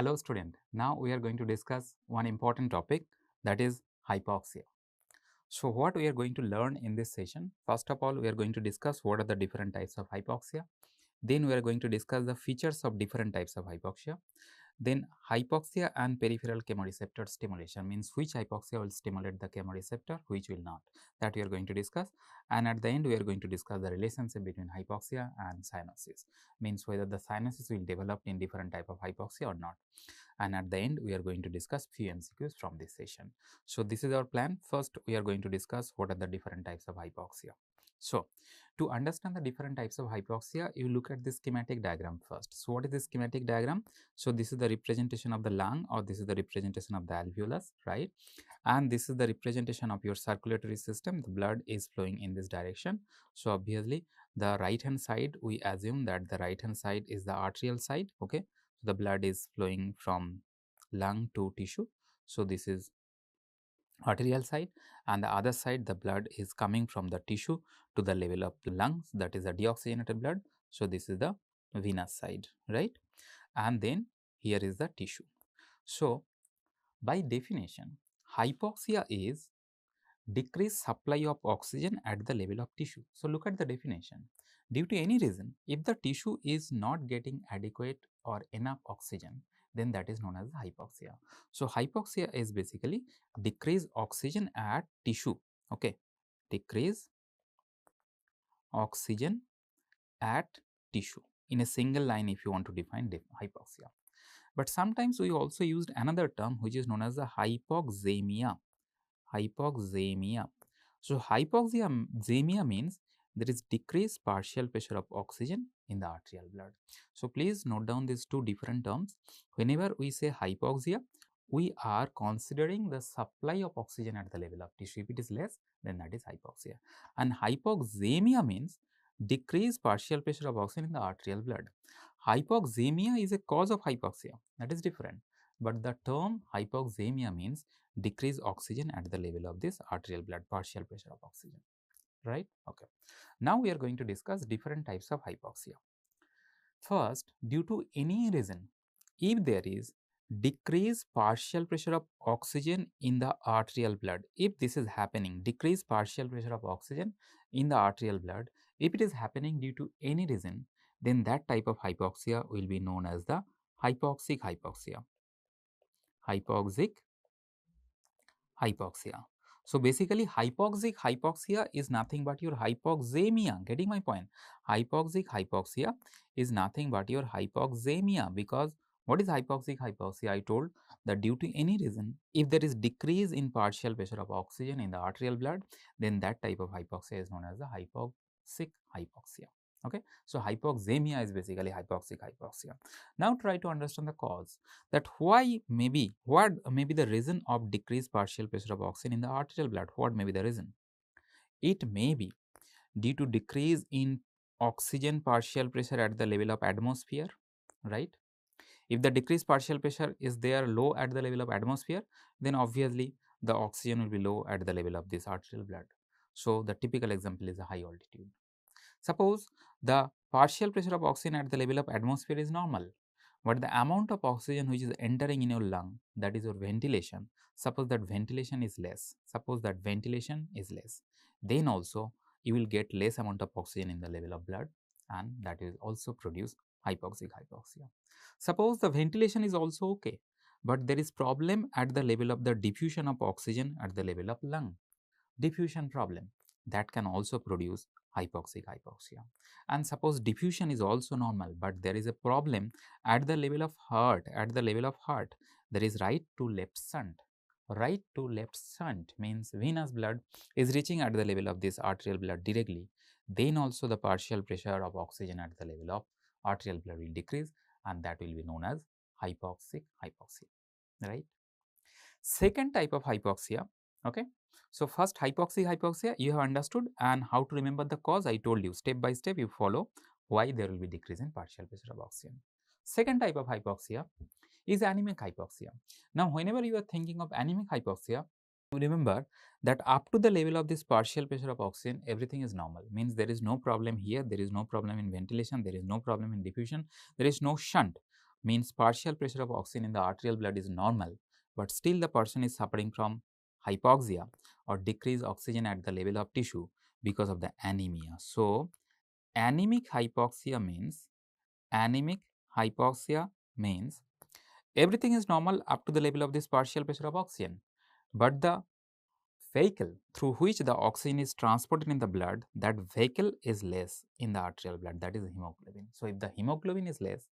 Hello student, now we are going to discuss one important topic, that is hypoxia. So what we are going to learn in this session, first of all we are going to discuss what are the different types of hypoxia, then we are going to discuss the features of different types of hypoxia. Then hypoxia and peripheral chemoreceptor stimulation, means which hypoxia will stimulate the chemoreceptor, which will not, that we are going to discuss. And at the end we are going to discuss the relationship between hypoxia and cyanosis, means whether the cyanosis will develop in different type of hypoxia or not. And at the end we are going to discuss few MCQs from this session. So this is our plan. First we are going to discuss what are the different types of hypoxia. So to understand the different types of hypoxia, you look at this schematic diagram first. So what is this schematic diagram? So this is the representation of the lung, or this is the representation of the alveolus, right? And this is the representation of your circulatory system. The blood is flowing in this direction. So obviously the right hand side, we assume that the right hand side is the arterial side, okay? So the blood is flowing from lung to tissue. So this is arterial side, and the other side the blood is coming from the tissue to the level of the lungs, that is the deoxygenated blood. So this is the venous side, right? And then here is the tissue. So by definition, hypoxia is decreased supply of oxygen at the level of tissue. So look at the definition. Due to any reason, if the tissue is not getting adequate or enough oxygen, then that is known as hypoxia. So hypoxia is basically decreased oxygen at tissue, okay? Decrease oxygen at tissue in a single line if you want to define hypoxia. But sometimes we also used another term which is known as the hypoxemia. Hypoxemia. So hypoxemia means there is decreased partial pressure of oxygen in the arterial blood. So please note down these two different terms. Whenever we say hypoxia, we are considering the supply of oxygen at the level of tissue. If it is less, then that is hypoxia. And hypoxemia means decreased partial pressure of oxygen in the arterial blood. Hypoxemia is a cause of hypoxia, that is different. But the term hypoxemia means decrease oxygen at the level of this arterial blood, partial pressure of oxygen, right? Okay. Now we are going to discuss different types of hypoxia. First, due to any reason, if there is decreased partial pressure of oxygen in the arterial blood, if this is happening, decreased partial pressure of oxygen in the arterial blood, if it is happening due to any reason, then that type of hypoxia will be known as the hypoxic hypoxia. Hypoxic hypoxia. So basically hypoxic hypoxia is nothing but your hypoxemia, getting my point? Hypoxic hypoxia is nothing but your hypoxemia, because what is hypoxic hypoxia? I told that due to any reason, if there is decrease in partial pressure of oxygen in the arterial blood, then that type of hypoxia is known as the hypoxic hypoxia. Okay, so hypoxemia is basically hypoxic hypoxia. Now try to understand the cause, that what may be the reason of decreased partial pressure of oxygen in the arterial blood. What may be the reason? It may be due to decrease in oxygen partial pressure at the level of atmosphere, right? If the decreased partial pressure is there low at the level of atmosphere, then obviously the oxygen will be low at the level of this arterial blood. So the typical example is a high altitude. Suppose the partial pressure of oxygen at the level of atmosphere is normal, but the amount of oxygen which is entering in your lung, that is your ventilation, suppose that ventilation is less, then also you will get less amount of oxygen in the level of blood, and that will also produce hypoxic hypoxia. Suppose the ventilation is also okay, but there is problem at the level of the diffusion of oxygen at the level of lung, diffusion problem, that can also produce hypoxic hypoxia. And suppose diffusion is also normal, but there is a problem at the level of heart, there is right to left shunt means venous blood is reaching at the level of this arterial blood directly, then also the partial pressure of oxygen at the level of arterial blood will decrease, and that will be known as hypoxic hypoxia, right? Second type of hypoxia, okay? So first hypoxic hypoxia you have understood, and how to remember the cause I told you, step by step you follow why there will be decrease in partial pressure of oxygen. Second type of hypoxia is anemic hypoxia. Now whenever you are thinking of anemic hypoxia, remember that up to the level of this partial pressure of oxygen everything is normal, means there is no problem here, there is no problem in ventilation, there is no problem in diffusion, there is no shunt. means partial pressure of oxygen in the arterial blood is normal, but still the person is suffering from hypoxia or decreased oxygen at the level of tissue because of the anemia. So, anemic hypoxia means everything is normal up to the level of this partial pressure of oxygen, but the vehicle through which the oxygen is transported in the blood, that vehicle is less in the arterial blood, that is hemoglobin. So, if the hemoglobin is less,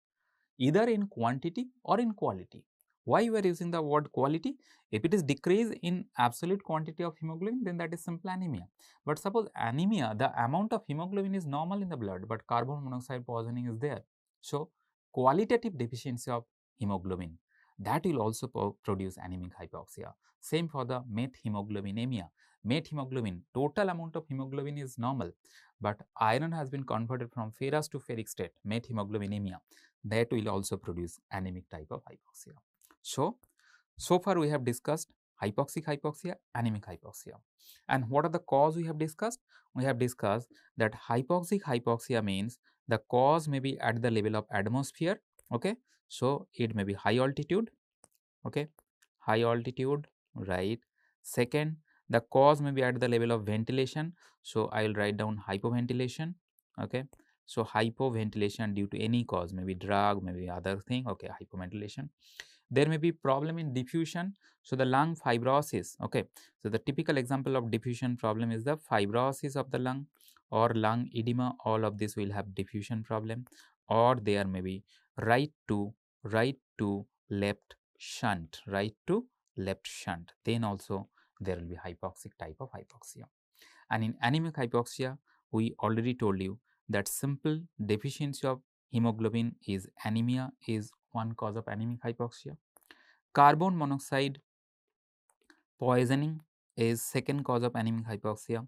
either in quantity or in quality. Why we are using the word quality? If it is decrease in absolute quantity of hemoglobin, then that is simple anemia. But suppose anemia, the amount of hemoglobin is normal in the blood, but carbon monoxide poisoning is there. So, qualitative deficiency of hemoglobin, that will also produce anemic hypoxia. Same for the methemoglobinemia. Methemoglobin, total amount of hemoglobin is normal, but iron has been converted from ferrous to ferric state, methemoglobinemia, that will also produce anemic type of hypoxia. So far we have discussed hypoxic hypoxia, anemic hypoxia. And what are the cause we have discussed? We have discussed that hypoxic hypoxia means the cause may be at the level of atmosphere, okay. So, it may be high altitude, okay, high altitude, right. Second, the cause may be at the level of ventilation. So, I will write down hypoventilation, okay. So, hypoventilation due to any cause, maybe drug, maybe other thing, okay, hypoventilation. There may be problem in diffusion. So, the lung fibrosis, okay. So, the typical example of diffusion problem is the fibrosis of the lung or lung edema. All of this will have diffusion problem, or there may be right to left shunt, right to left shunt. Then also there will be hypoxic type of hypoxia. And in anemic hypoxia, we already told you that simple deficiency of hemoglobin is anemia is one cause of anemic hypoxia. Carbon monoxide poisoning is second cause of anemic hypoxia,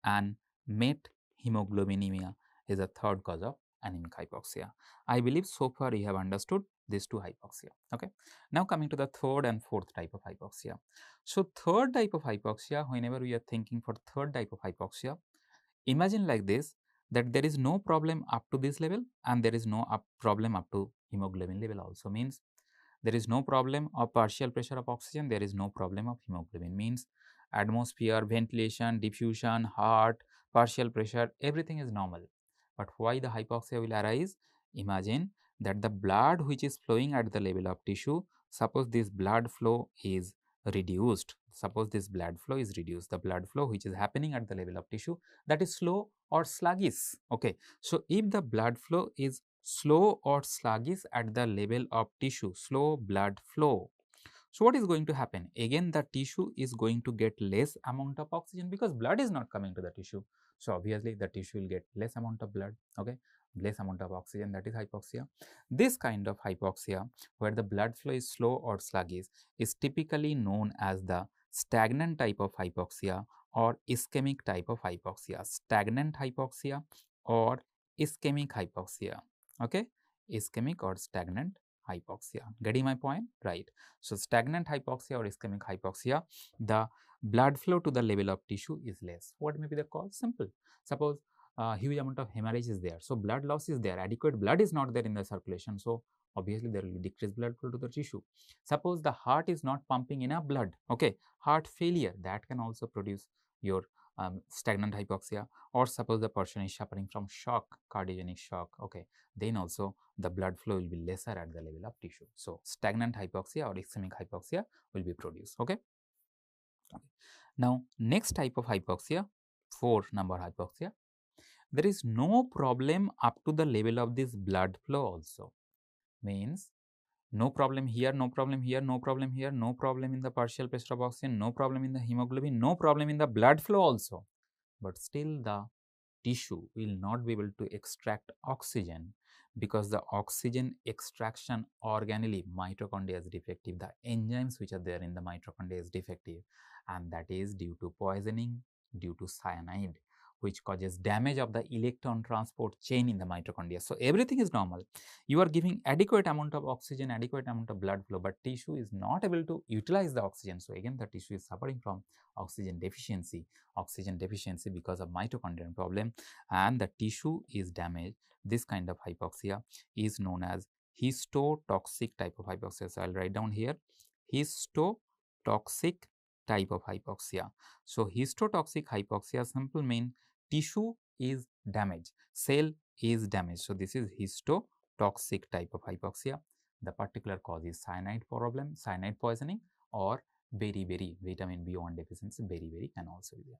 and methemoglobinemia is a third cause of anemic hypoxia. I believe so far you have understood these two hypoxia. Okay. Now coming to the third and fourth type of hypoxia. So third type of hypoxia, whenever we are thinking for third type of hypoxia, imagine like this, that there is no problem up to this level and there is no problem up to hemoglobin level also. Means there is no problem of partial pressure of oxygen, there is no problem of hemoglobin. Means atmosphere, ventilation, diffusion, heart, partial pressure, everything is normal. But why the hypoxia will arise? Imagine that the blood which is flowing at the level of tissue, suppose this blood flow is reduced. Suppose this blood flow is reduced, the blood flow which is happening at the level of tissue, that is slow or sluggish. Okay. So, if the blood flow is slow or sluggish at the level of tissue, slow blood flow, so what is going to happen? Again, the tissue is going to get less amount of oxygen because blood is not coming to the tissue. So obviously the tissue will get less amount of blood, okay, less amount of oxygen, that is hypoxia. This kind of hypoxia where the blood flow is slow or sluggish is typically known as the stagnant type of hypoxia or ischemic type of hypoxia. Stagnant hypoxia or ischemic hypoxia, okay, ischemic or stagnant hypoxia. Getting my point? Right. So, stagnant hypoxia or ischemic hypoxia, the blood flow to the level of tissue is less. What may be the cause? Simple. Suppose huge amount of hemorrhage is there. So, blood loss is there. Adequate blood is not there in the circulation. So, obviously there will be decreased blood flow to the tissue. Suppose the heart is not pumping enough blood. Okay. Heart failure, that can also produce your stagnant hypoxia. Or suppose the person is suffering from shock, cardiogenic shock. Okay. Then also the blood flow will be lesser at the level of tissue. So, stagnant hypoxia or ischemic hypoxia will be produced. Okay. Now, next type of hypoxia, 4 number hypoxia, there is no problem up to the level of this blood flow also. Means no problem here, no problem here, no problem here, no problem in the partial pressure of oxygen, no problem in the hemoglobin, no problem in the blood flow also. But still the tissue will not be able to extract oxygen because the oxygen extraction organelle, mitochondria is defective, the enzymes which are there in the mitochondria is defective, and that is due to poisoning, due to cyanide, which causes damage of the electron transport chain in the mitochondria. So, everything is normal. You are giving adequate amount of oxygen, adequate amount of blood flow, but tissue is not able to utilize the oxygen. So, again the tissue is suffering from oxygen deficiency because of mitochondrial problem, and the tissue is damaged. This kind of hypoxia is known as histotoxic type of hypoxia. So, I will write down here histotoxic type of hypoxia. So, histotoxic hypoxia simple mean tissue is damaged, cell is damaged. So, this is histotoxic type of hypoxia. The particular cause is cyanide problem, cyanide poisoning, or beriberi, vitamin B1 deficiency, beriberi can also be there.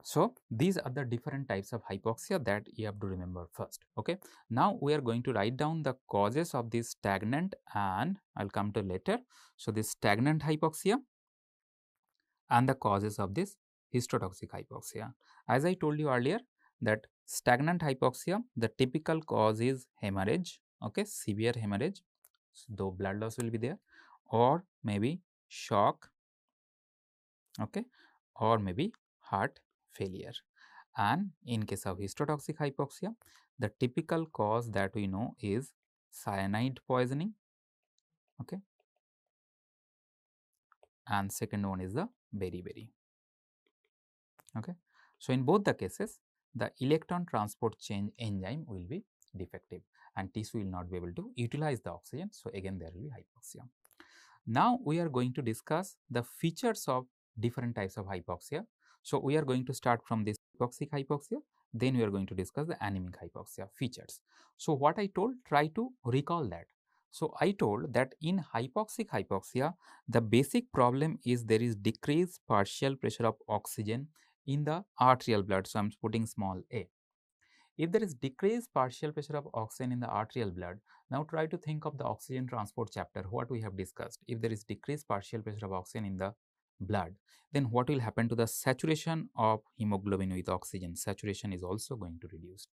So, these are the different types of hypoxia that you have to remember first. Okay. Now, we are going to write down the causes of this stagnant, and I will come to later. So, this stagnant hypoxia and the causes of this histotoxic hypoxia. As I told you earlier that stagnant hypoxia, the typical cause is hemorrhage, okay, severe hemorrhage, so though blood loss will be there, or maybe shock, okay, or maybe heart failure. And in case of histotoxic hypoxia, the typical cause that we know is cyanide poisoning, okay, and second one is the beriberi, okay. So, in both the cases, the electron transport chain enzyme will be defective and tissue will not be able to utilize the oxygen. So, again there will be hypoxia. Now, we are going to discuss the features of different types of hypoxia. So, we are going to start from this hypoxic hypoxia, then we are going to discuss the anemic hypoxia features. So, what I told, try to recall that. So, I told that in hypoxic hypoxia, the basic problem is there is decreased partial pressure of oxygen in the arterial blood. So, I am putting small a. If there is decreased partial pressure of oxygen in the arterial blood, now try to think of the oxygen transport chapter, what we have discussed. If there is decreased partial pressure of oxygen in the blood, then what will happen to the saturation of hemoglobin with oxygen? Saturation is also going to reduce.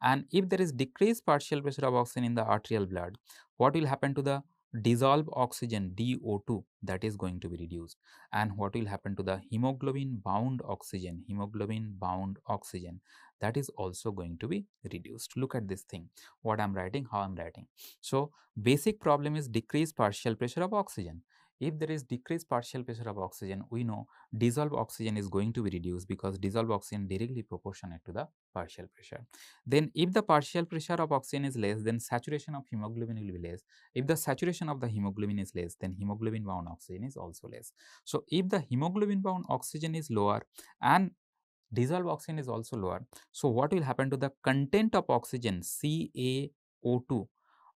And if there is decreased partial pressure of oxygen in the arterial blood, what will happen to the dissolved oxygen DO2? That is going to be reduced. And what will happen to the hemoglobin bound oxygen? Hemoglobin bound oxygen, that is also going to be reduced. Look at this thing, what I am writing, how I am writing. So, basic problem is decreased partial pressure of oxygen. If there is decreased partial pressure of oxygen, we know dissolved oxygen is going to be reduced because dissolved oxygen directly proportionate to the partial pressure. Then if the partial pressure of oxygen is less, then saturation of hemoglobin will be less. If the saturation of the hemoglobin is less, then hemoglobin bound oxygen is also less. So, if the hemoglobin bound oxygen is lower and dissolved oxygen is also lower, so what will happen to the content of oxygen, CaO2?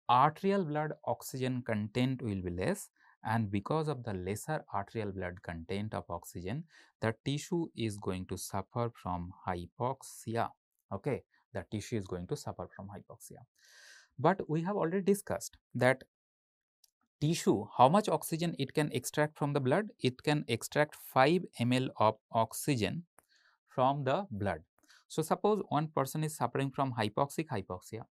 Arterial blood oxygen content will be less, and because of the lesser arterial blood content of oxygen, the tissue is going to suffer from hypoxia. Okay, the tissue is going to suffer from hypoxia. But we have already discussed that tissue, how much oxygen it can extract from the blood? It can extract 5 ml of oxygen from the blood. So, suppose one person is suffering from hypoxic hypoxia.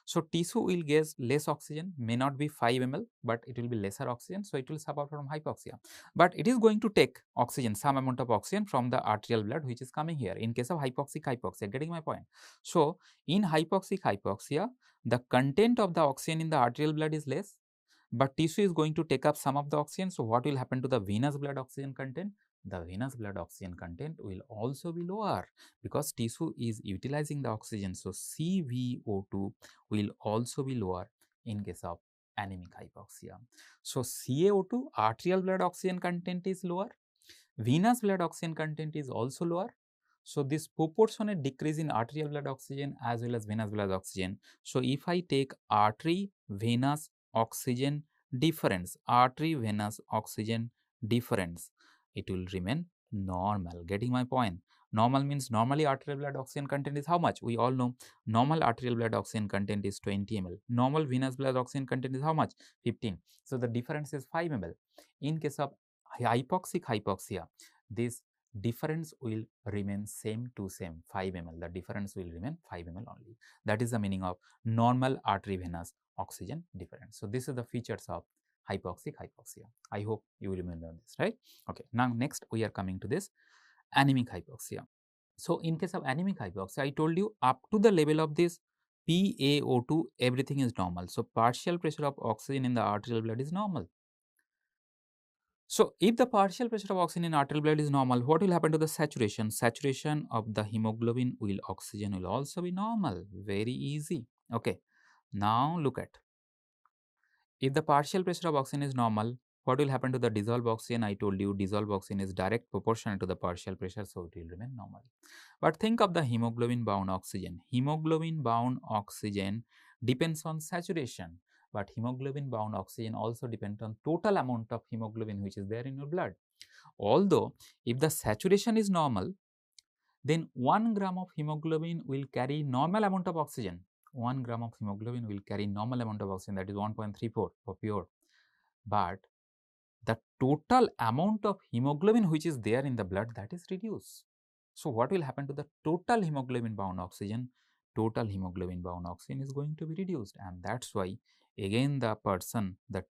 So, tissue will get less oxygen, may not be 5 ml, but it will be lesser oxygen. So, it will suffer from hypoxia. But it is going to take oxygen, some amount of oxygen from the arterial blood which is coming here in case of hypoxic hypoxia, getting my point. So, in hypoxic hypoxia, the content of the oxygen in the arterial blood is less, but tissue is going to take up some of the oxygen. So, what will happen to the venous blood oxygen content? The venous blood oxygen content will also be lower because tissue is utilizing the oxygen. So, CVO2 will also be lower in case of anemic hypoxia. So, CaO2, arterial blood oxygen content is lower, venous blood oxygen content is also lower. So, this proportionate decrease in arterial blood oxygen as well as venous blood oxygen. So, if I take artery venous oxygen difference, artery venous oxygen difference, it will remain normal. Getting my point? Normal means normally arterial blood oxygen content is how much? We all know normal arterial blood oxygen content is 20 ml. Normal venous blood oxygen content is how much? 15. So, the difference is 5 ml. In case of hypoxic hypoxia, this difference will remain same to same 5 ml. The difference will remain 5 ml only. That is the meaning of normal artery venous oxygen difference. So, this is the features of hypoxic hypoxia. I hope you remember this, right? Okay. Now, next we are coming to this anemic hypoxia. So, in case of anemic hypoxia, I told you up to the level of this PaO2, everything is normal. So, partial pressure of oxygen in the arterial blood is normal. So, if the partial pressure of oxygen in arterial blood is normal, what will happen to the saturation? Saturation of the hemoglobin will oxygen will also be normal. Very easy. Okay. Now, look at If the partial pressure of oxygen is normal, what will happen to the dissolved oxygen? I told you dissolved oxygen is direct proportional to the partial pressure, so it will remain normal. But think of the hemoglobin bound oxygen. Hemoglobin bound oxygen depends on saturation, but hemoglobin bound oxygen also depends on total amount of hemoglobin which is there in your blood. Although if the saturation is normal, then 1 gram of hemoglobin will carry normal amount of oxygen. 1 gram of hemoglobin will carry normal amount of oxygen, that is 1.34 for pure. But the total amount of hemoglobin which is there in the blood, that is reduced. So what will happen to the total hemoglobin bound oxygen? Total hemoglobin bound oxygen is going to be reduced, and that's why again the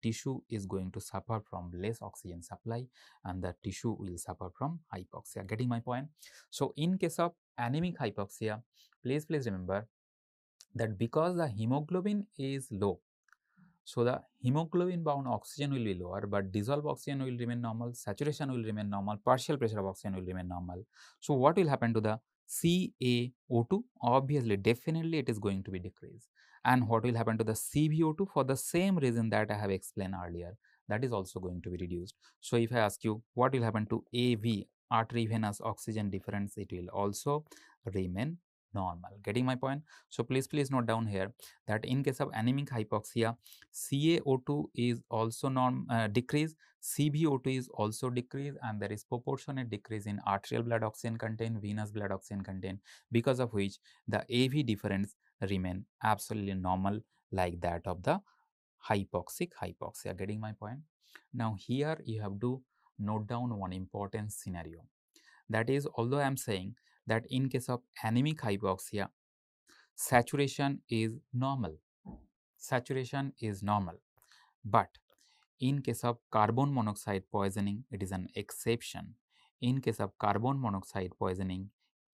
tissue is going to suffer from less oxygen supply, and the tissue will suffer from hypoxia. Getting my point? So in case of anemic hypoxia, please remember that because the hemoglobin is low, so the hemoglobin bound oxygen will be lower, but dissolved oxygen will remain normal, saturation will remain normal, partial pressure of oxygen will remain normal. So what will happen to the CaO2? Obviously, definitely it is going to be decreased. And what will happen to the CvO2? For the same reason that I have explained earlier, that is also going to be reduced. So if I ask you what will happen to AV, artery venous oxygen difference, it will also remain normal. Getting my point? So please note down here that in case of anemic hypoxia, CaO2 is also decreased, CvO2 is also decreased, and there is proportionate decrease in arterial blood oxygen content, venous blood oxygen content, because of which the AV difference remain absolutely normal like that of the hypoxic hypoxia. Getting my point? Now here you have to note down one important scenario. That is, although I am saying that in case of anemic hypoxia, saturation is normal. Saturation is normal. But in case of carbon monoxide poisoning, it is an exception. In case of carbon monoxide poisoning,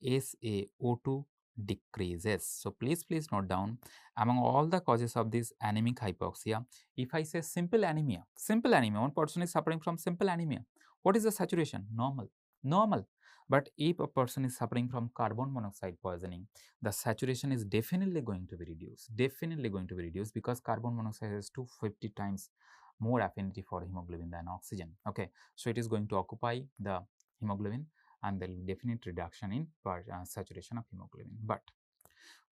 SaO2 decreases. So please note down, among all the causes of this anemic hypoxia, if I say simple anemia, one person is suffering from simple anemia, what is the saturation? Normal. But if a person is suffering from carbon monoxide poisoning, the saturation is definitely going to be reduced, because carbon monoxide has 250 times more affinity for hemoglobin than oxygen. Okay, so it is going to occupy the hemoglobin, and there will be definite reduction in saturation of hemoglobin. But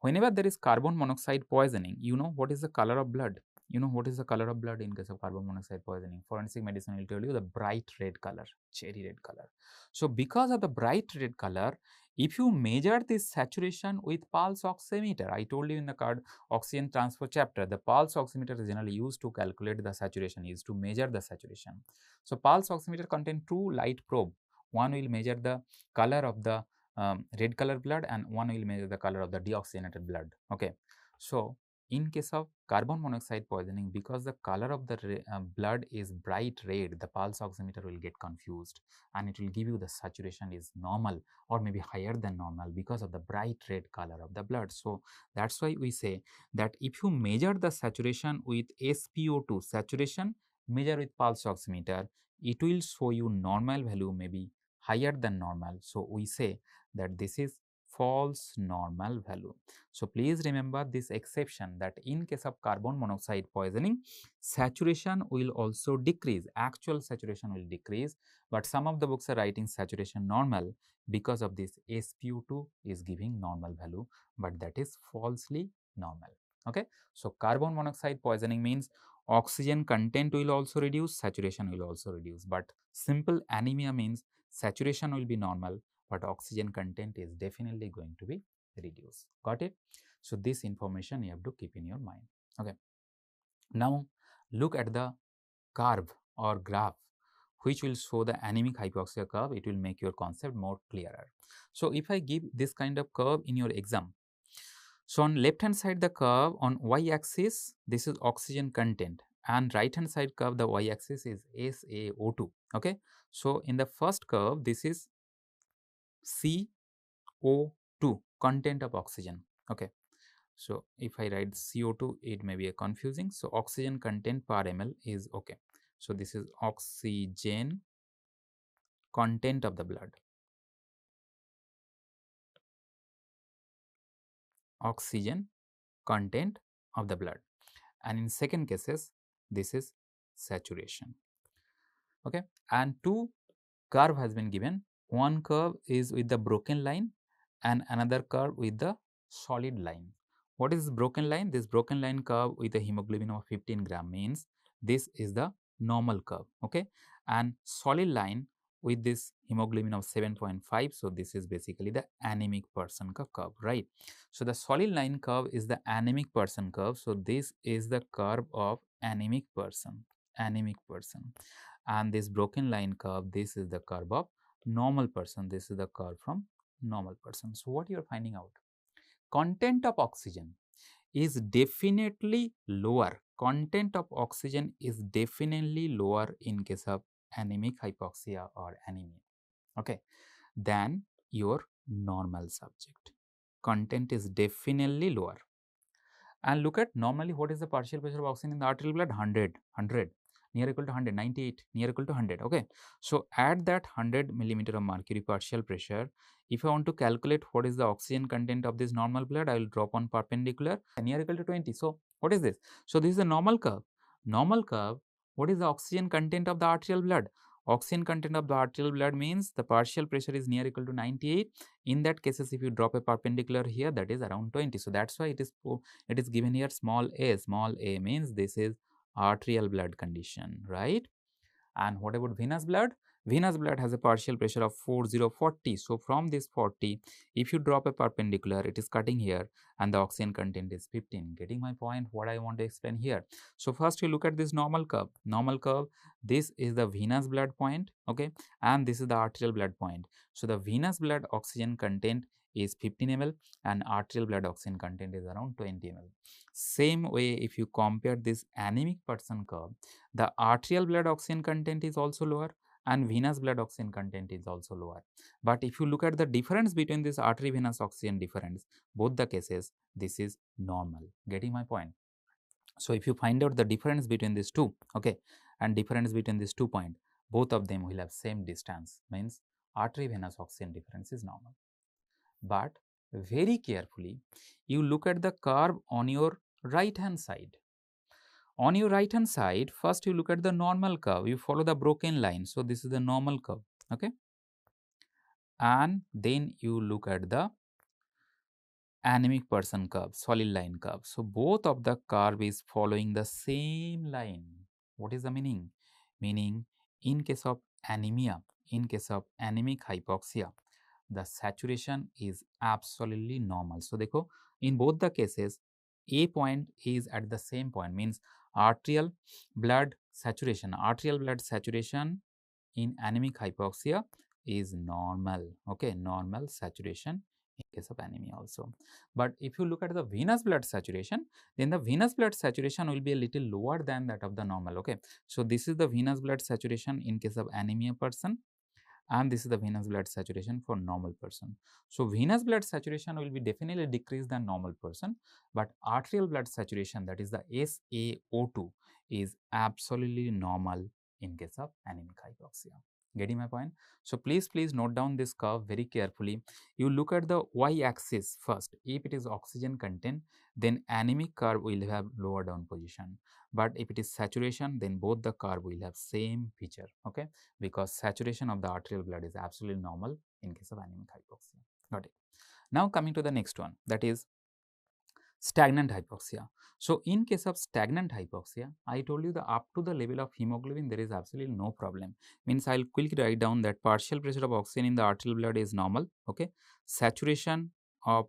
whenever there is carbon monoxide poisoning, you know what is the color of blood? You know what is the color of blood in case of carbon monoxide poisoning? Forensic medicine will tell you the bright red color, cherry red color. So because of the bright red color, if you measure this saturation with pulse oximeter, I told you in the oxygen transfer chapter, the pulse oximeter is generally used to calculate the saturation, is to measure the saturation. So pulse oximeter contain two light probe. One will measure the color of the red color blood, and one will measure the color of the deoxygenated blood. Okay, so in case of carbon monoxide poisoning, because the color of the blood is bright red, the pulse oximeter will get confused, and it will give you the saturation is normal or maybe higher than normal because of the bright red color of the blood. So that's why we say that if you measure the saturation with SpO2 saturation, measure with pulse oximeter, it will show you normal value, maybe higher than normal. So we say that this is false normal value. So please remember this exception, that in case of carbon monoxide poisoning, saturation will also decrease, actual saturation will decrease, but some of the books are writing saturation normal, because of this SpO2 is giving normal value, but that is falsely normal. Okay, so carbon monoxide poisoning means oxygen content will also reduce, saturation will also reduce, but simple anemia means saturation will be normal, but oxygen content is definitely going to be reduced. Got it? So this information you have to keep in your mind. Okay, now look at the curve or graph which will show the anemic hypoxia curve. It will make your concept more clearer. So if I give this kind of curve in your exam, so on left hand side the curve on y axis, this is oxygen content, and right hand side curve, the y axis is SaO2. Okay, so in the first curve, this is CO2, content of oxygen. Okay, so if I write CO2, it may be confusing. So oxygen content per ml is okay. So this is oxygen content of the blood. Oxygen content of the blood. And in second cases, this is saturation. Okay, and two curve has been given. One curve is with the broken line and another curve with the solid line. What is broken line? This broken line curve with a hemoglobin of 15 gram means this is the normal curve. Okay, and solid line with this hemoglobin of 7.5. So this is basically the anemic person ka curve, right? So the solid line curve is the anemic person curve. So this is the curve of anemic person, and this broken line curve, this is the curve of normal person, this is the curve from normal person. So what you are finding out? Content of oxygen is definitely lower. Content of oxygen is definitely lower in case of anemic hypoxia or anemia, okay, than your normal subject. Content is definitely lower. And look at normally what is the partial pressure of oxygen in the arterial blood? 100, near equal to 100, 98, near equal to 100. Okay. So at that 100 millimeter of mercury partial pressure, if I want to calculate what is the oxygen content of this normal blood, I will drop on perpendicular near equal to 20. So what is this? So this is the normal curve. Normal curve, what is the oxygen content of the arterial blood? Oxygen content of the arterial blood means the partial pressure is near equal to 98. In that cases, if you drop a perpendicular here, that is around 20. So that's why it is given here small a. Small a means this is arterial blood condition, right? And what about venous blood? Venous blood has a partial pressure of 4040. So from this 40, if you drop a perpendicular, it is cutting here and the oxygen content is 15. Getting my point? What I want to explain here. So first you look at this normal curve. Normal curve, this is the venous blood point, okay, and this is the arterial blood point. So the venous blood oxygen content is 15 ml and arterial blood oxygen content is around 20 ml. Same way, if you compare this anemic person curve, the arterial blood oxygen content is also lower and venous blood oxygen content is also lower. But if you look at the difference between this artery venous oxygen difference, both the cases, this is normal. Getting my point? So if you find out the difference between these two, okay, and difference between these 2 points, both of them will have same distance, means artery venous oxygen difference is normal. But very carefully, you look at the curve on your right hand side. On your right hand side, first you look at the normal curve, you follow the broken line. So this is the normal curve, okay, and then you look at the anemic person curve, solid line curve. So both of the curve is following the same line. What is the meaning? Meaning, in case of anemia, in case of anemic hypoxia, the saturation is absolutely normal. So देखो, in both the cases, A point is at the same point, means arterial blood saturation in anemic hypoxia is normal, okay, normal saturation in case of anemia also. But if you look at the venous blood saturation, then the venous blood saturation will be a little lower than that of the normal, okay. So this is the venous blood saturation in case of anemia person, and this is the venous blood saturation for normal person. So venous blood saturation will be definitely decreased than normal person, but arterial blood saturation, that is the SaO2, is absolutely normal in case of anemic hypoxia. Getting my point? So please note down this curve very carefully. You look at the y-axis first. If it is oxygen content, then anemic curve will have lower down position. But if it is saturation, then both the curve will have same feature, okay, because saturation of the arterial blood is absolutely normal in case of anemic hypoxia. Got it. Now coming to the next one, that is stagnant hypoxia. So in case of stagnant hypoxia, I told you the up to the level of hemoglobin there is absolutely no problem. Means I'll quickly write down that partial pressure of oxygen in the arterial blood is normal, okay. Saturation of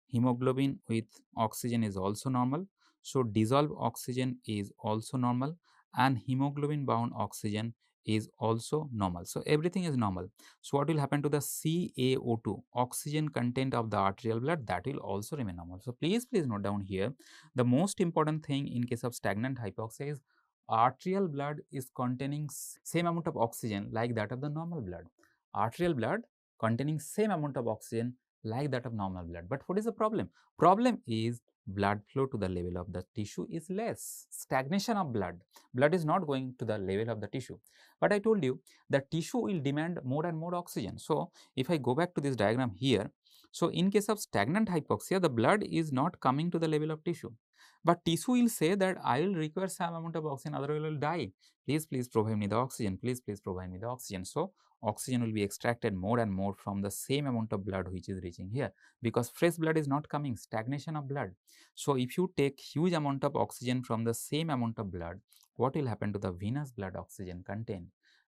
hemoglobin with oxygen is also normal. So dissolved oxygen is also normal and hemoglobin bound oxygen is also normal. So everything is normal. So what will happen to the CaO2, oxygen content of the arterial blood? That will also remain normal. So please note down here, the most important thing in case of stagnant hypoxia is arterial blood is containing same amount of oxygen like that of the normal blood. Arterial blood containing same amount of oxygen like that of normal blood. But what is the problem? Problem is blood flow to the level of the tissue is less. Stagnation of blood. Blood is not going to the level of the tissue. But I told you the tissue will demand more and more oxygen. So if I go back to this diagram here, so in case of stagnant hypoxia, the blood is not coming to the level of tissue. But tissue will say that I will require some amount of oxygen, otherwise I will die. Please provide me the oxygen. Please provide me the oxygen. So oxygen will be extracted more and more from the same amount of blood which is reaching here, because fresh blood is not coming, stagnation of blood. So if you take huge amount of oxygen from the same amount of blood, what will happen to the venous blood oxygen content?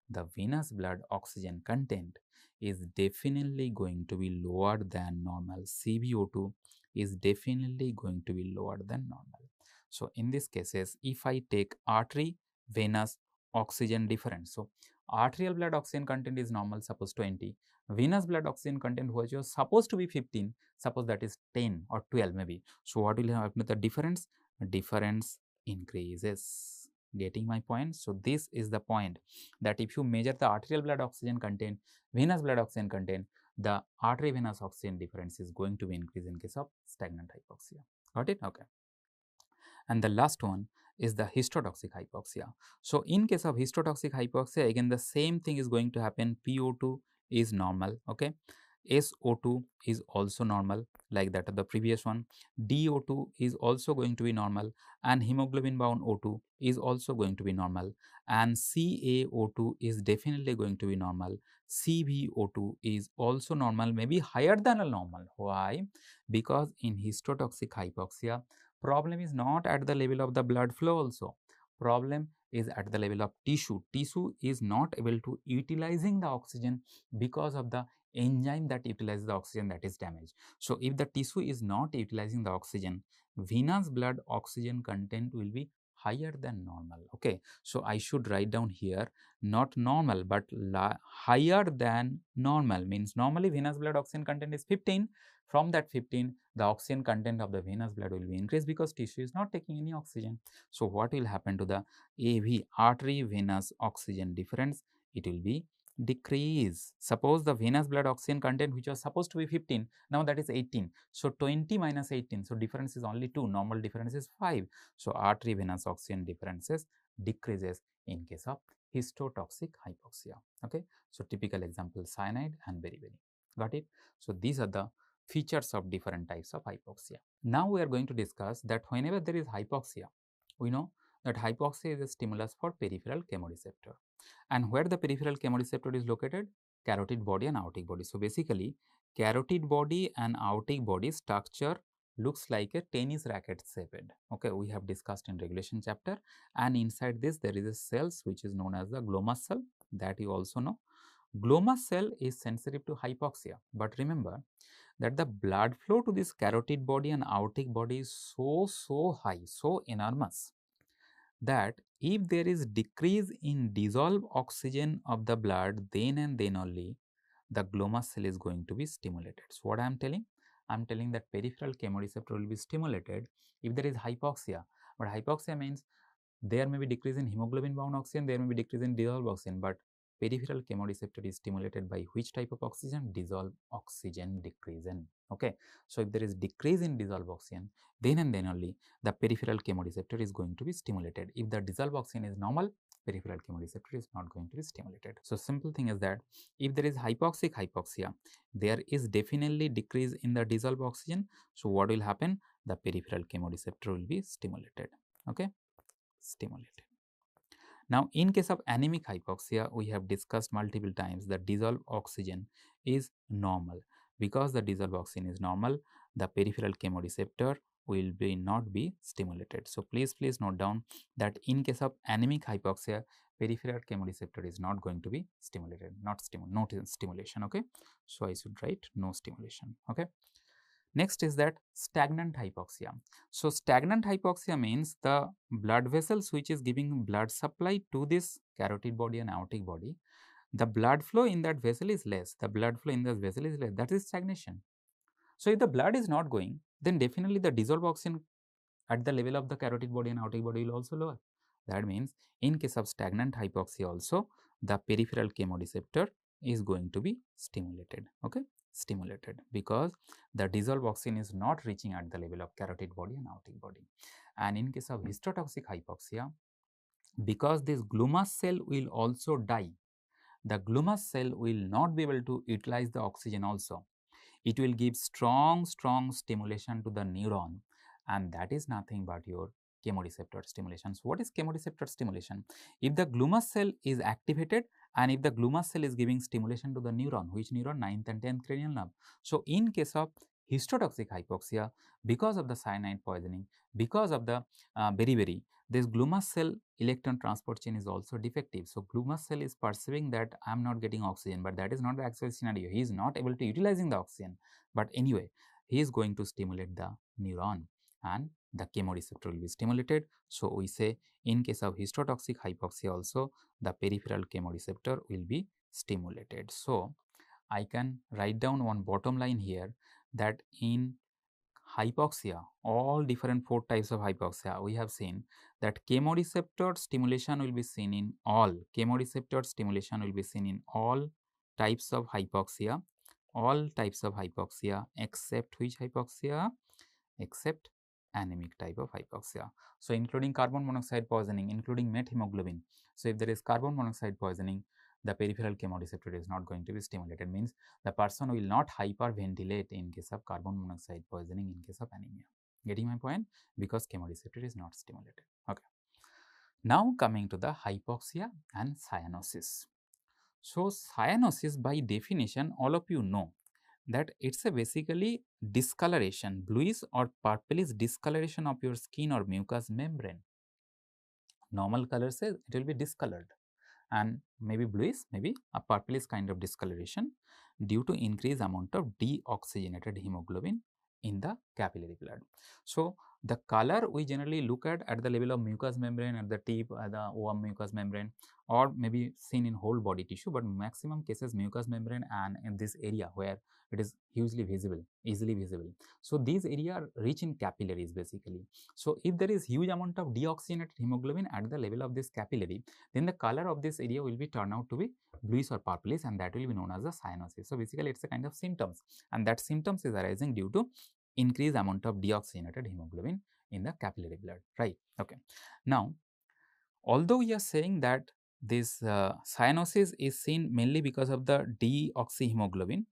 The venous blood oxygen content is definitely going to be lower than normal. CbO2 is definitely going to be lower than normal. So in these cases, if I take artery venous oxygen difference, so arterial blood oxygen content is normal, suppose 20, venous blood oxygen content which was supposed to be 15, suppose that is 10 or 12 maybe. So what will happen to the difference? Difference increases. Getting my point? So this is the point, that if you measure the arterial blood oxygen content, venous blood oxygen content, the artery venous oxygen difference is going to be increased in case of stagnant hypoxia. Got it? Okay. And the last one is the histotoxic hypoxia. So in case of histotoxic hypoxia, again the same thing is going to happen. PO2 is normal, okay. SO2 is also normal like that of the previous one. DO2 is also going to be normal, and hemoglobin bound O2 is also going to be normal, and CaO2 is definitely going to be normal. CbO2 is also normal, maybe higher than a normal. Why? Because in histotoxic hypoxia, problem is not at the level of the blood flow also. Problem is at the level of tissue. Tissue is not able to utilizing the oxygen because of the enzyme that utilizes the oxygen that is damaged. So if the tissue is not utilizing the oxygen, venous blood oxygen content will be higher than normal. Okay, so I should write down here, not normal but higher than normal, means normally venous blood oxygen content is 15. From that 15, the oxygen content of the venous blood will be increased because tissue is not taking any oxygen. So what will happen to the AV, artery venous oxygen difference? It will be decrease. Suppose the venous blood oxygen content which was supposed to be 15, now that is 18. So 20 minus 18, so difference is only 2, normal difference is 5. So artery venous oxygen differences decreases in case of histotoxic hypoxia. Okay, so typical example, cyanide and beriberi. Got it? So these are the features of different types of hypoxia. Now we are going to discuss that whenever there is hypoxia, we know that hypoxia is a stimulus for peripheral chemoreceptor. And where the peripheral chemoreceptor is located? Carotid body and aortic body. So basically, carotid body and aortic body structure looks like a tennis racket shaped. Okay, we have discussed in regulation chapter, and inside this there is a cells which is known as the glomus cell, that you also know. Glomus cell is sensitive to hypoxia, but remember that the blood flow to this carotid body and aortic body is so high, so enormous, that if there is decrease in dissolved oxygen of the blood, then and then only the glomus cell is going to be stimulated. So what I am telling? I am telling that peripheral chemoreceptor will be stimulated if there is hypoxia. But hypoxia means there may be decrease in hemoglobin bound oxygen, there may be decrease in dissolved oxygen, but peripheral chemoreceptor is stimulated by which type of oxygen? Dissolved oxygen decrease in. Okay, so if there is decrease in dissolved oxygen, then and then only the peripheral chemoreceptor is going to be stimulated. If the dissolved oxygen is normal, peripheral chemoreceptor is not going to be stimulated. So simple thing is that if there is hypoxic hypoxia, there is definitely decrease in the dissolved oxygen. So what will happen? The peripheral chemoreceptor will be stimulated. Okay, stimulated. Now, in case of anemic hypoxia, we have discussed multiple times that dissolved oxygen is normal. Because the dissolved oxygen is normal, the peripheral chemoreceptor will be not be stimulated. So please note down that in case of anemic hypoxia, peripheral chemoreceptor is not going to be stimulated, not stimulation. Okay, so I should write no stimulation. Okay. Next is that stagnant hypoxia. So stagnant hypoxia means the blood vessels which is giving blood supply to this carotid body and aortic body, the blood flow in that vessel is less. The blood flow in this vessel is less. That is stagnation. So if the blood is not going, then definitely the dissolved oxygen at the level of the carotid body and aortic body will also lower. That means in case of stagnant hypoxia also, the peripheral chemoreceptor is going to be stimulated. Okay, stimulated because the dissolved oxygen is not reaching at the level of carotid body and aortic body. And in case of histotoxic hypoxia, because this glomus cell will also die, the glomus cell will not be able to utilize the oxygen also. It will give strong stimulation to the neuron, and that is nothing but your chemoreceptor stimulation. So, what is chemoreceptor stimulation? If the glomus cell is activated and if the glomus cell is giving stimulation to the neuron, which neuron? 9th and 10th cranial nerve. So, in case of histotoxic hypoxia, because of the cyanide poisoning, because of the beriberi, this glomus cell electron transport chain is also defective. So, glomus cell is perceiving that I am not getting oxygen, but that is not the actual scenario. He is not able to utilizing the oxygen, but anyway, he is going to stimulate the neuron and the chemoreceptor will be stimulated. So, we say in case of histotoxic hypoxia also the peripheral chemoreceptor will be stimulated. So, I can write down one bottom line here that in hypoxia, all different 4 types of hypoxia, we have seen that chemoreceptor stimulation will be seen in all, chemoreceptor stimulation will be seen in all types of hypoxia, except which hypoxia? Except anemic type of hypoxia. So, including carbon monoxide poisoning, including methemoglobin. So, if there is carbon monoxide poisoning, the peripheral chemoreceptor is not going to be stimulated, means the person will not hyperventilate in case of carbon monoxide poisoning in case of anemia. Getting my point? Because chemoreceptor is not stimulated. Okay. Now, coming to the hypoxia and cyanosis. So, cyanosis by definition all of you know that it is a basically discoloration, bluish or purplish discoloration of your skin or mucous membrane. Normal color says it will be discolored and maybe bluish, maybe a purplish kind of discoloration due to increased amount of deoxygenated hemoglobin in the capillary blood. So, the color we generally look at the level of mucous membrane, at the tip, the warm mucous membrane, or maybe seen in whole body tissue, but maximum cases mucous membrane and in this area where it is hugely visible, easily visible. So, these area are rich in capillaries basically. So, if there is huge amount of deoxygenated hemoglobin at the level of this capillary, then the color of this area will be turned out to be bluish or purplish, and that will be known as the cyanosis. So, basically it is a kind of symptoms, and that symptoms is arising due to increased amount of deoxygenated hemoglobin in the capillary blood, right? Okay. Now, although we are saying that this cyanosis is seen mainly because of the deoxyhemoglobin,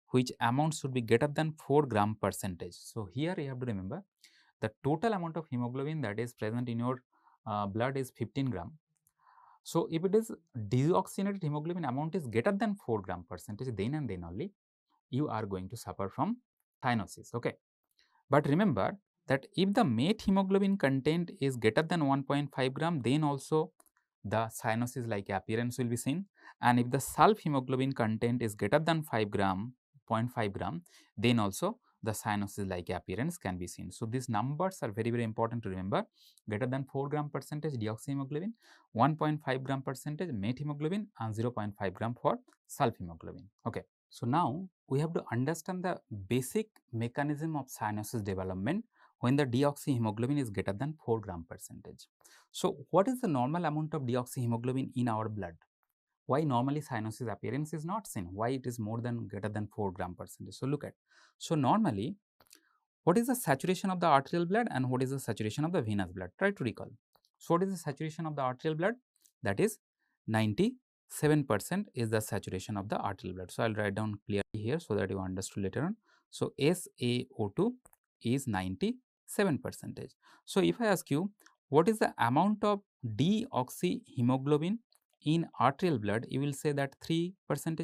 which amount should be greater than 4 gram percentage. So, here you have to remember the total amount of hemoglobin that is present in your blood is 15 gram. So, if it is deoxygenated hemoglobin amount is greater than 4 gram percentage, then and then only you are going to suffer from cyanosis. Okay. But remember that if the methemoglobin content is greater than 1.5 gram, then also the cyanosis like appearance will be seen, and if the sulf hemoglobin content is greater than 5 gram, 0.5 gram, then also the cyanosis like appearance can be seen. So, these numbers are very important to remember: greater than 4 gram percentage deoxyhemoglobin, 1.5 gram percentage methemoglobin, and 0.5 gram for sulf hemoglobin. Okay. So, now we have to understand the basic mechanism of cyanosis development when the deoxyhemoglobin is greater than 4 gram percentage. So, what is the normal amount of deoxyhemoglobin in our blood? Why normally cyanosis appearance is not seen? Why it is more than greater than 4 gram percentage? So, look at. So, normally what is the saturation of the arterial blood and what is the saturation of the venous blood? Try to recall. So, what is the saturation of the arterial blood? That is 97% is the saturation of the arterial blood. So, I will write down clearly here so that you understood later on. So, SaO2 is 97%. So, if I ask you what is the amount of deoxyhemoglobin in arterial blood, you will say that 3%,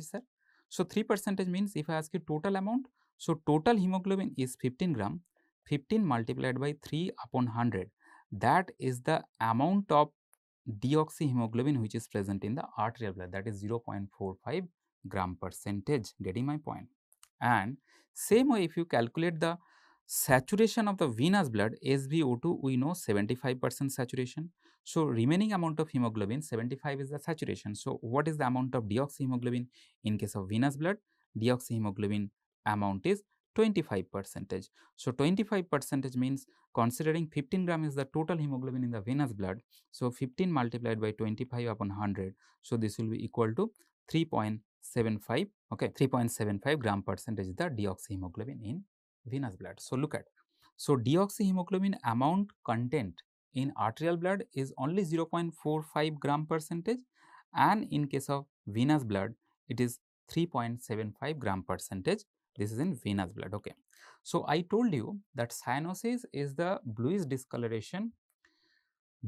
sir. So, 3% means if I ask you total amount, so total hemoglobin is 15 gram, 15 multiplied by 3 upon 100, that is the amount of deoxyhemoglobin which is present in the arterial blood, that is 0.45 gram percentage. Getting my point? And same way if you calculate the saturation of the venous blood, SvO2, we know 75% saturation. So, remaining amount of hemoglobin 75 is the saturation. So, what is the amount of deoxyhemoglobin in case of venous blood? Deoxyhemoglobin amount is 25%. So, 25% means considering 15 gram is the total hemoglobin in the venous blood. So, 15 multiplied by 25 upon 100. So, this will be equal to 3.75, okay, 3.75 gram percentage is the deoxyhemoglobin in venous blood. So, look at. So, deoxyhemoglobin amount content in arterial blood is only 0.45 gram percentage, and in case of venous blood it is 3.75 gram percentage. This is in venous blood. Okay. So I told you that cyanosis is the bluish discoloration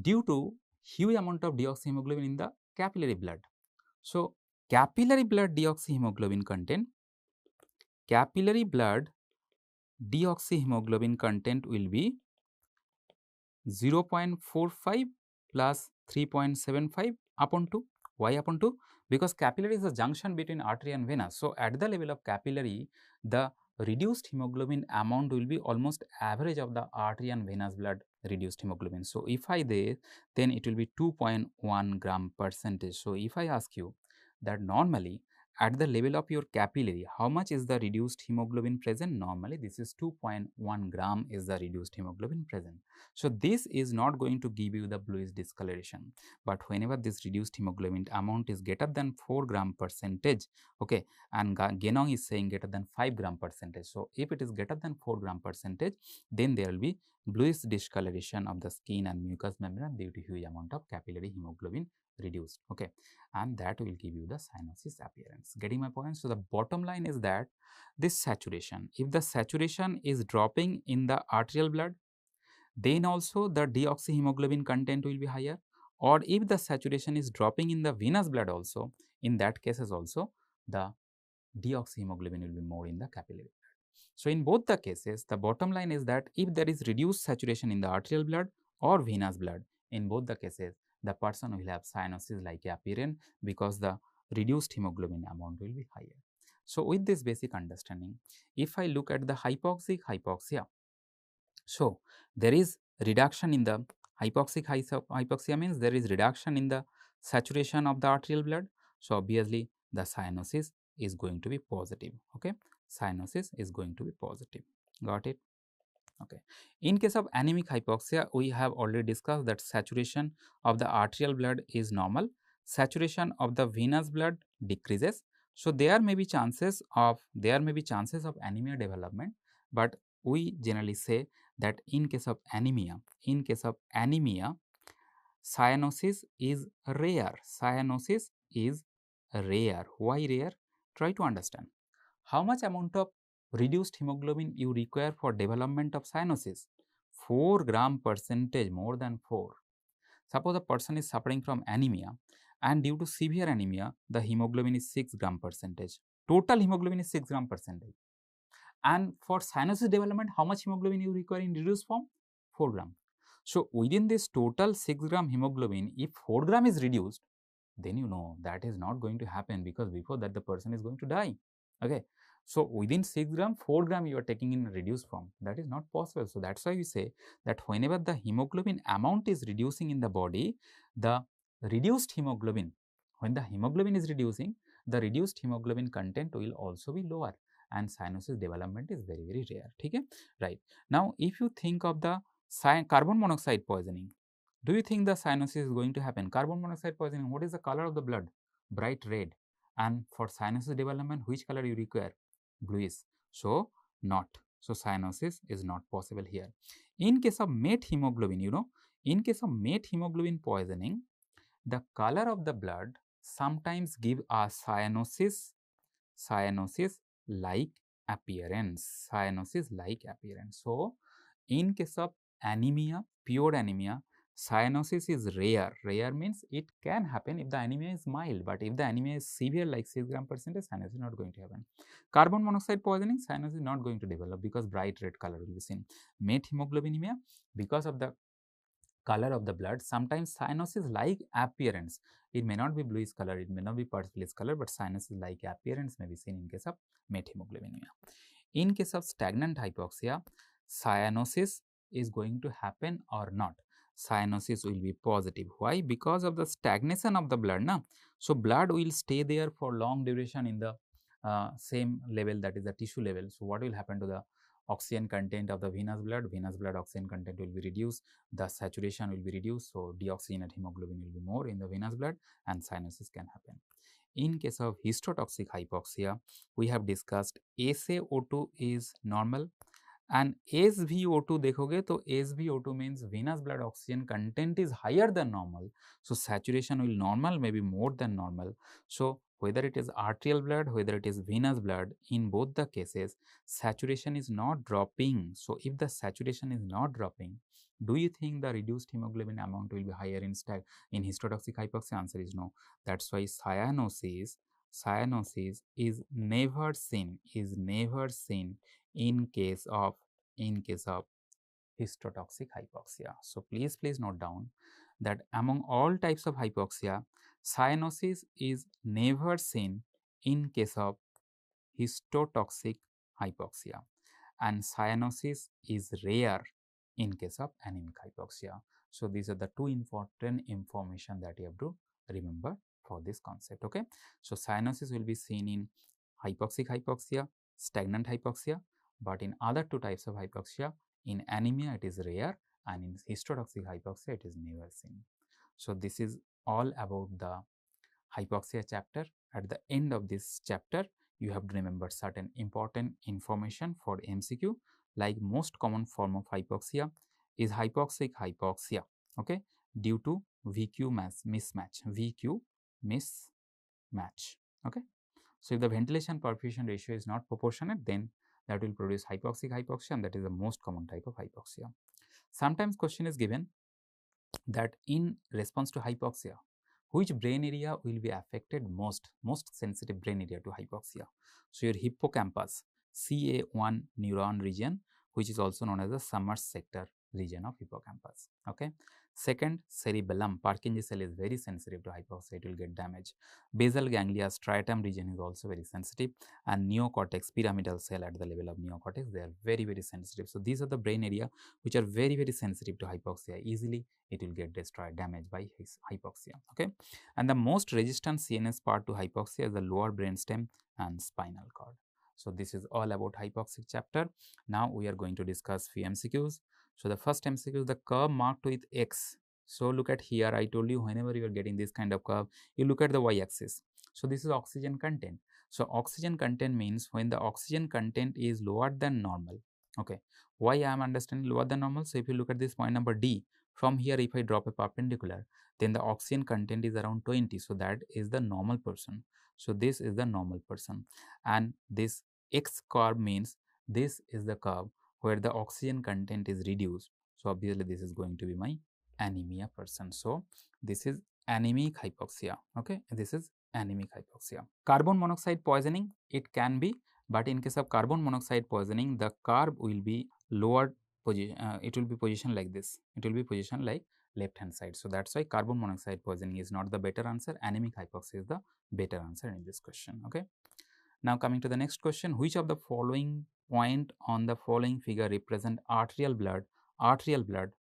due to huge amount of deoxyhemoglobin in the capillary blood. So capillary blood deoxyhemoglobin content, capillary blood deoxyhemoglobin content will be 0.45 plus 3.75 upon 2. Why upon 2? Because capillary is the junction between artery and venous. So at the level of capillary, the reduced hemoglobin amount will be almost average of the artery and venous blood reduced hemoglobin. So if I there, then it will be 2.1 gram percentage. So if I ask you that normally at the level of your capillary, how much is the reduced hemoglobin present? Normally this is 2.1 gram is the reduced hemoglobin present. So this is not going to give you the bluish discoloration, but whenever this reduced hemoglobin amount is greater than 4 gram percentage, okay, and Genong is saying greater than 5 gram percentage. So if it is greater than 4 gram percentage, then there will be bluish discoloration of the skin and mucous membrane due to huge amount of capillary hemoglobin reduced, okay, and that will give you the cyanosis appearance. Getting my point? So the bottom line is that this saturation, if the saturation is dropping in the arterial blood, then also the deoxyhemoglobin content will be higher, or if the saturation is dropping in the venous blood also, in that cases also the deoxyhemoglobin will be more in the capillary blood. So in both the cases, the bottom line is that if there is reduced saturation in the arterial blood or venous blood, in both the cases the person will have cyanosis like appearance because the reduced hemoglobin amount will be higher. So with this basic understanding, if I look at the hypoxic hypoxia, so there is reduction in the hypoxia means there is reduction in the saturation of the arterial blood. So obviously the cyanosis is going to be positive. Okay, cyanosis is going to be positive. Got it? Okay. In case of anemic hypoxia, we have already discussed that saturation of the arterial blood is normal. Saturation of the venous blood decreases. So there may be chances of anemia development, but we generally say that in case of anemia, cyanosis is rare. Cyanosis is rare. Why rare? Try to understand. How much amount of reduced hemoglobin you require for development of cyanosis? 4 gram percentage, more than 4. Suppose a person is suffering from anemia and due to severe anemia, the hemoglobin is 6 gram percentage. Total hemoglobin is 6 gram percentage. And for cyanosis development, how much hemoglobin you require in reduced form? 4 gram. So within this total 6 gram hemoglobin, if 4 gram is reduced, then you know that is not going to happen because before that the person is going to die. Okay. So within 6 gram, 4 gram you are taking in reduced form. That is not possible. So that's why we say that whenever the hemoglobin amount is reducing in the body, the reduced hemoglobin, when the hemoglobin is reducing, the reduced hemoglobin content will also be lower and cyanosis development is very, very rare. Okay? Right. Now, if you think of the carbon monoxide poisoning, do you think the cyanosis is going to happen? Carbon monoxide poisoning, what is the color of the blood? Bright red. And for cyanosis development, which color you require? Bluish. So, not. So, cyanosis is not possible here. In case of methemoglobin, in case of methemoglobin poisoning, the color of the blood sometimes give a cyanosis like appearance. Cyanosis like appearance. So, in case of anemia, pure anemia, cyanosis is rare. Rare means it can happen if the anemia is mild, but if the anemia is severe like 6 gram percentage, cyanosis is not going to happen. Carbon monoxide poisoning, cyanosis is not going to develop because bright red color will be seen. Methemoglobinemia, because of the color of the blood, sometimes cyanosis like appearance. It may not be bluish color, it may not be purplish color, but cyanosis like appearance may be seen in case of methemoglobinemia. In case of stagnant hypoxia, cyanosis is going to happen or not? Cyanosis will be positive. Why? Because of the stagnation of the blood. So, blood will stay there for long duration in the same level, that is the tissue level. So, what will happen to the oxygen content of the venous blood? Venous blood oxygen content will be reduced, the saturation will be reduced, so deoxygenated hemoglobin will be more in the venous blood and cyanosis can happen. In case of histotoxic hypoxia, we have discussed SaO2 is normal and SvO2 देखोगे तो SvO2 means venous blood oxygen content is higher than normal, so saturation will normal maybe more than normal. So whether it is arterial blood, whether it is venous blood, in both the cases saturation is not dropping. So if the saturation is not dropping, do you think the reduced hemoglobin amount will be higher in histotoxic hypoxia? Answer is no. That's why cyanosis is never seen in case of histotoxic hypoxia. So please note down that among all types of hypoxia, cyanosis is never seen in case of histotoxic hypoxia, and cyanosis is rare in case of anemic hypoxia. So these are the two important information that you have to remember for this concept. Okay, so cyanosis will be seen in hypoxic hypoxia, stagnant hypoxia, but in other two types of hypoxia, in anemia it is rare, and in histotoxic hypoxia it is never seen. So this is all about the hypoxia chapter. At the end of this chapter, you have to remember certain important information for MCQ, like most common form of hypoxia is hypoxic hypoxia, okay, due to VQ mismatch, okay. So if the ventilation perfusion ratio is not proportionate, then that will produce hypoxic hypoxia, and that is the most common type of hypoxia. Sometimes question is given that in response to hypoxia, which brain area will be affected most sensitive brain area to hypoxia? So your hippocampus, CA1 neuron region, which is also known as the Summers sector region of hippocampus. Okay. Second, cerebellum, Purkinje cell is very sensitive to hypoxia, it will get damaged. Basal ganglia, striatum region is also very sensitive, and neocortex, pyramidal cell at the level of neocortex, they are very sensitive. So these are the brain area which are very sensitive to hypoxia. Easily it will get destroyed, damaged by his hypoxia. Okay, and the most resistant CNS part to hypoxia is the lower brainstem and spinal cord. So this is all about hypoxic chapter. Now we are going to discuss few MCQs. So the first MCQ is the curve marked with X. So look at here, I told you whenever you are getting this kind of curve, you look at the y-axis. So this is oxygen content. So oxygen content means when the oxygen content is lower than normal. Okay, why I am understanding lower than normal? So if you look at this point number D, from here if I drop a perpendicular, then the oxygen content is around 20. So that is the normal person. So this is the normal person, and this X curve means this is the curve where the oxygen content is reduced. So obviously this is going to be my anemia person. So this is anemic hypoxia. Okay, this is anemic hypoxia. Carbon monoxide poisoning, it can be, but in case of carbon monoxide poisoning, the curve will be lower position, it will be positioned like this, it will be positioned like left hand side. So that's why carbon monoxide poisoning is not the better answer, anemic hypoxia is the better answer in this question. Okay, now coming to the next question, which of the following point on the following figure represent arterial blood?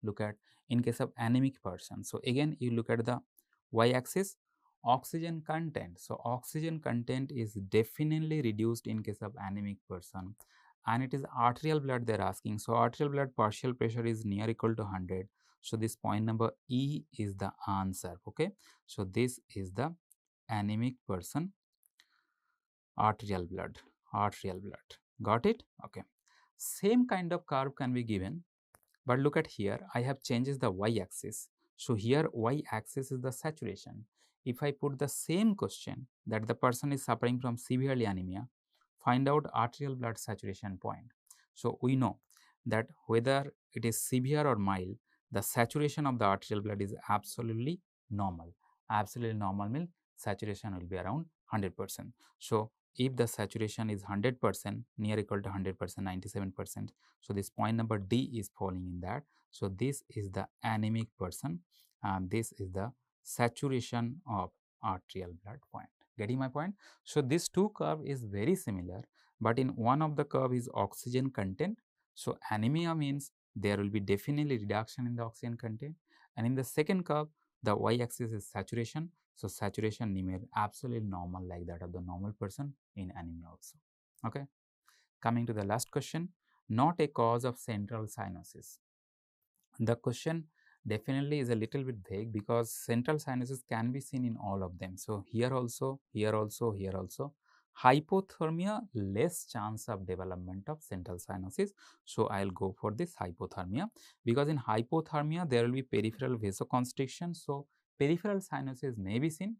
Look at in case of anemic person. So again you look at the y-axis, oxygen content. So oxygen content is definitely reduced in case of anemic person, and it is arterial blood they are asking. So arterial blood partial pressure is near equal to 100. So this point number E is the answer. Okay, so this is the anemic person, arterial blood. Got it? Okay. Same kind of curve can be given, but look at here, I have changes the y-axis. So here y-axis is the saturation. If I put the same question that the person is suffering from severely anemia, find out arterial blood saturation point. So we know that whether it is severe or mild, the saturation of the arterial blood is absolutely normal. Absolutely normal means saturation will be around 100%. So if the saturation is 100%, near equal to 100%, 97%, so this point number D is falling in that. So this is the anemic person, and this is the saturation of arterial blood point. Getting my point? So this two curve is very similar, but in one of the curve is oxygen content. So anemia means there will be definitely reduction in the oxygen content, and in the second curve the y-axis is saturation. So saturation remains absolutely normal like that of the normal person in anemia also. Okay. Coming to the last question, not a cause of central cyanosis. The question definitely is a little bit vague because central cyanosis can be seen in all of them. So here also, here also, here also. Hypothermia, less chance of development of central cyanosis. So, I will go for this hypothermia, because in hypothermia there will be peripheral vasoconstriction. So, peripheral cyanosis may be seen,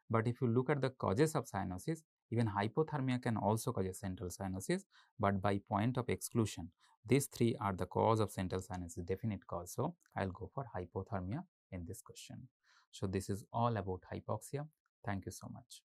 but if you look at the causes of cyanosis, even hypothermia can also cause central cyanosis, but by point of exclusion. These three are the cause of central cyanosis, definite cause. So, I will go for hypothermia in this question. So, this is all about hypoxia. Thank you so much.